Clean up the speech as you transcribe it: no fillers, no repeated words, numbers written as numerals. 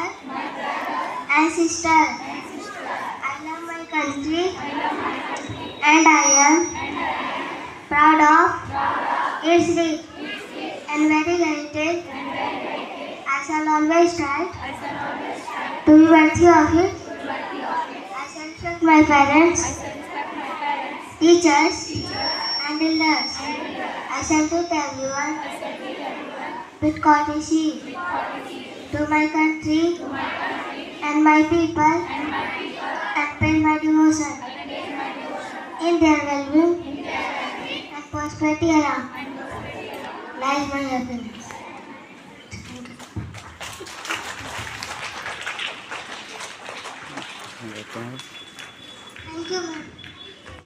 and sisters. I love my country and I am proud of its rich and variegated. I shall always strive to be worthy of it. I shall respect my parents, teachers, and elders. I shall treat everyone with courtesy to my country and my people and pay my devotion in their well-being and prosperity around. Lies my happiness. Welcome.